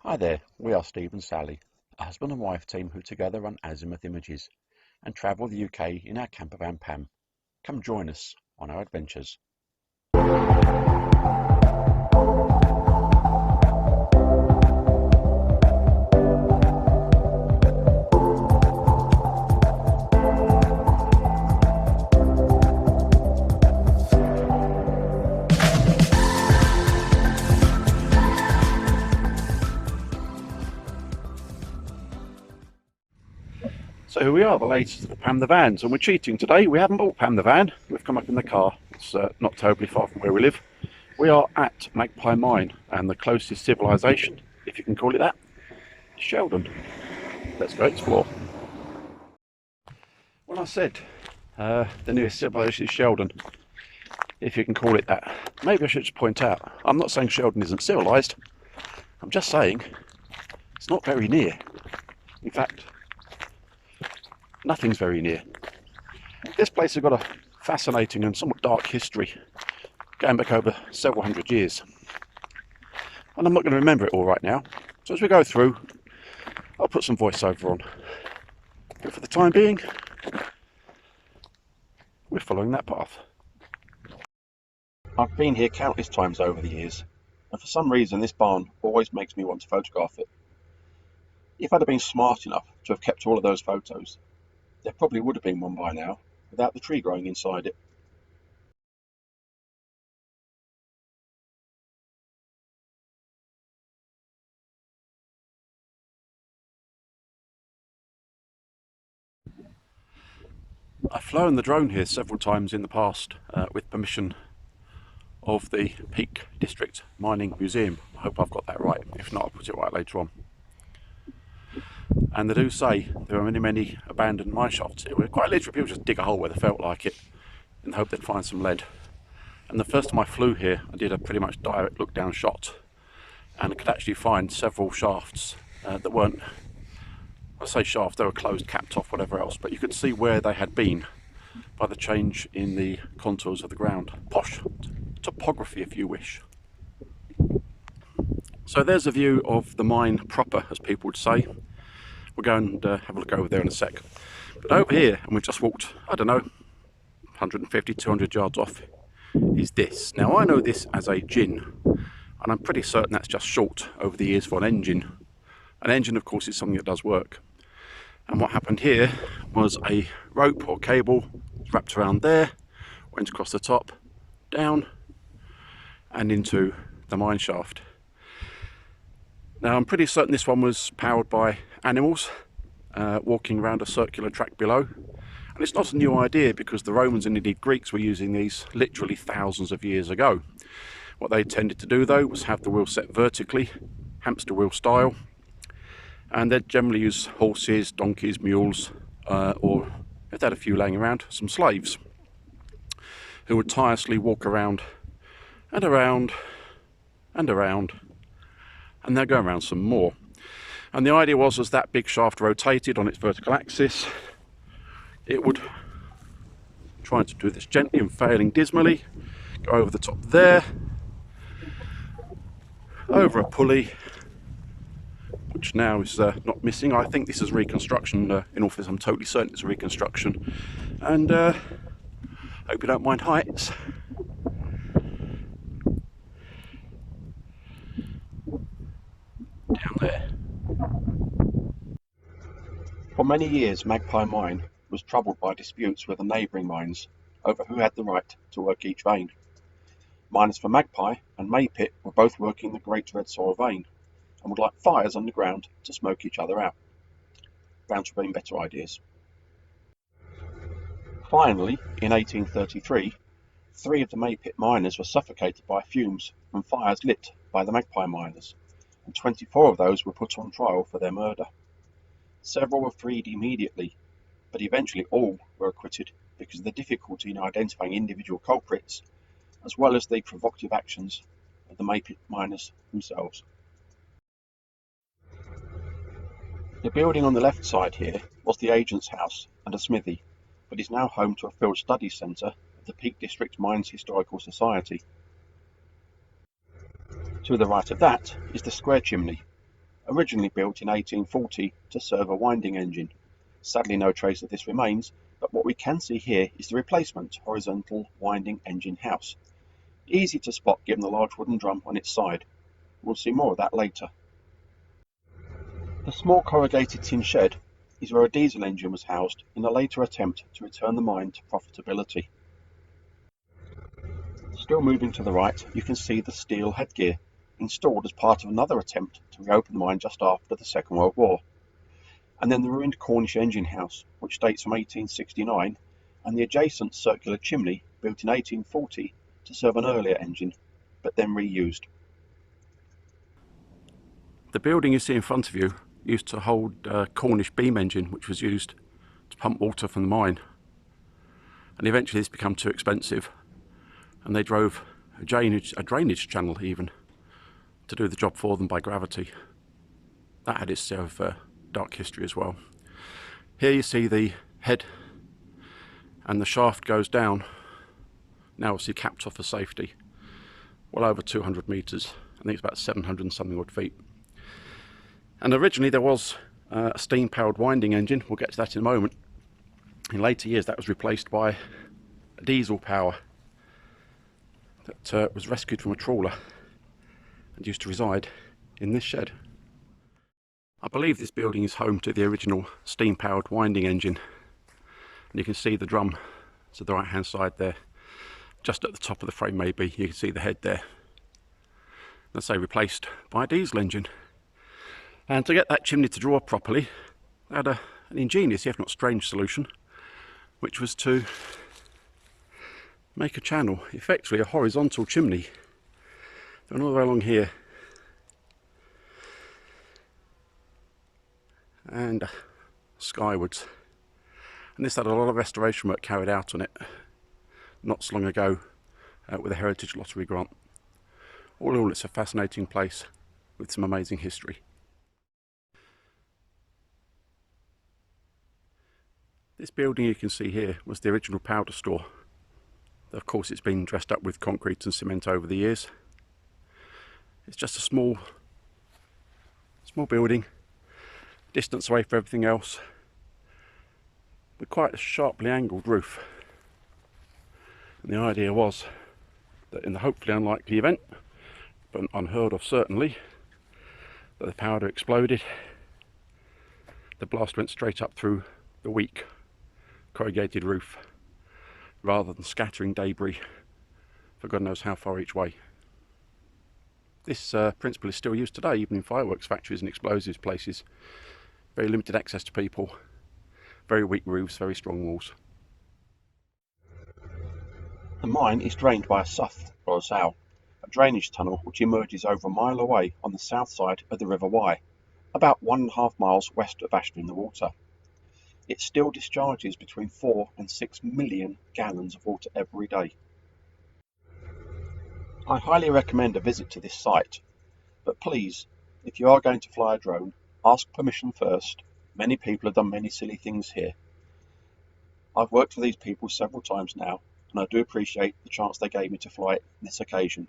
Hi there, we are Steev and Sally, a husband and wife team who together run Azimuth Images and travel the UK in our campervan Pam. Come join us on our adventures. So here we are, the latest of the pamthevans, and we're cheating today. We haven't bought pamthevan, we've come up in the car. It's not terribly far from where we live. We are at Magpie Mine, and the closest civilization, if you can call it that, is Sheldon. Let's go explore. When I said the nearest civilization is Sheldon, if you can call it that, maybe I should just point out, I'm not saying Sheldon isn't civilized, I'm just saying it's not very near. In fact, nothing's very near. This place has got a fascinating and somewhat dark history, going back over several hundred years. And I'm not going to remember it all right now, so as we go through, I'll put some voiceover on. But for the time being, we're following that path. I've been here countless times over the years, and for some reason this barn always makes me want to photograph it. If I'd have been smart enough to have kept all of those photos, there probably would have been one by now, without the tree growing inside it. I've flown the drone here several times in the past with permission of the Peak District Mining Museum. I hope I've got that right, if not I'll put it right later on. And they do say there are many abandoned mine shafts here, where quite literally people just dig a hole where they felt like it in the hope they'd find some lead. And the first time I flew here I did a pretty much direct look down shot, and I could actually find several shafts that weren't, I say shafts, they were closed, capped off, whatever else, but you could see where they had been by the change in the contours of the ground. Posh topography, if you wish. So there's a view of the mine proper, as people would say. We'll go and have a look over there in a sec. But over here, and we've just walked, I don't know, 150, 200 yards off, is this. Now I know this as a gin, and I'm pretty certain that's just short over the years for an engine. An engine, of course, is something that does work. And what happened here was a rope or cable wrapped around there, went across the top, down, and into the mine shaft. Now I'm pretty certain this one was powered by animals walking around a circular track below. And it's not a new idea, because the Romans and indeed Greeks were using these literally thousands of years ago. What they tended to do though was have the wheel set vertically, hamster wheel style, and they'd generally use horses, donkeys, mules, or if they had a few laying around, some slaves, who would tirelessly walk around and around and around, and they'll go around some more. And the idea was, as that big shaft rotated on its vertical axis, it would, trying to do this gently and failing dismally, go over the top there, over a pulley, which now is not missing. I think this is reconstruction. In all fairness, I'm totally certain it's a reconstruction. And hope you don't mind heights. Down there. For many years, Magpie Mine was troubled by disputes with the neighbouring mines over who had the right to work each vein. Miners from Magpie and Maypit were both working the Great Red Soil vein, and would light fires underground to smoke each other out. Bound to bring better ideas. Finally, in 1833, 3 of the Maypit miners were suffocated by fumes from fires lit by the Magpie miners, and 24 of those were put on trial for their murder. Several were freed immediately, but eventually all were acquitted because of the difficulty in identifying individual culprits, as well as the provocative actions of the Maypit miners themselves. The building on the left side here was the agent's house and a smithy, but is now home to a field studies centre of the Peak District Mines Historical Society. To the right of that is the square chimney, originally built in 1840 to serve a winding engine. Sadly no trace of this remains, but what we can see here is the replacement horizontal winding engine house. Easy to spot given the large wooden drum on its side. We'll see more of that later. The small corrugated tin shed is where a diesel engine was housed in a later attempt to return the mine to profitability. Still moving to the right, you can see the steel headgear, installed as part of another attempt to reopen the mine just after the Second World War. And then the ruined Cornish engine house, which dates from 1869, and the adjacent circular chimney built in 1840 to serve an earlier engine, but then reused. The building you see in front of you used to hold a Cornish beam engine, which was used to pump water from the mine. And eventually this became too expensive, and they drove a drainage channel even to do the job for them by gravity. That had its share of dark history as well. Here you see the head, and the shaft goes down, now obviously capped off for safety, well over 200 metres. I think it's about 700 and something odd feet. And originally there was a steam powered winding engine. We'll get to that in a moment. In later years that was replaced by a diesel power that was rescued from a trawler and used to reside in this shed. I believe this building is home to the original steam powered winding engine, and you can see the drum to the right hand side there, just at the top of the frame maybe. You can see the head there. Let's say replaced by a diesel engine. And to get that chimney to draw properly, they had an ingenious, if not strange, solution, which was to make a channel, effectively a horizontal chimney, going all the way along here, and skywards. And this had a lot of restoration work carried out on it not so long ago with a Heritage Lottery grant. All in all, it's a fascinating place with some amazing history. This building you can see here was the original powder store. Of course it's been dressed up with concrete and cement over the years. It's just a small building, distance away from everything else, with quite a sharply angled roof. And the idea was that in the hopefully unlikely event, but unheard of certainly, that the powder exploded, the blast went straight up through the weak corrugated roof, rather than scattering debris for God knows how far each way. This principle is still used today, even in fireworks factories and explosives places. Very limited access to people, very weak roofs, very strong walls. The mine is drained by a sough or a sow, a drainage tunnel which emerges over a mile away on the south side of the River Wye, about 1.5 miles west of Ashton-in-the-Water. It still discharges between 4 and 6 million gallons of water every day. I highly recommend a visit to this site, but please, if you are going to fly a drone, ask permission first. Many people have done many silly things here. I've worked for these people several times now, and I do appreciate the chance they gave me to fly it on this occasion.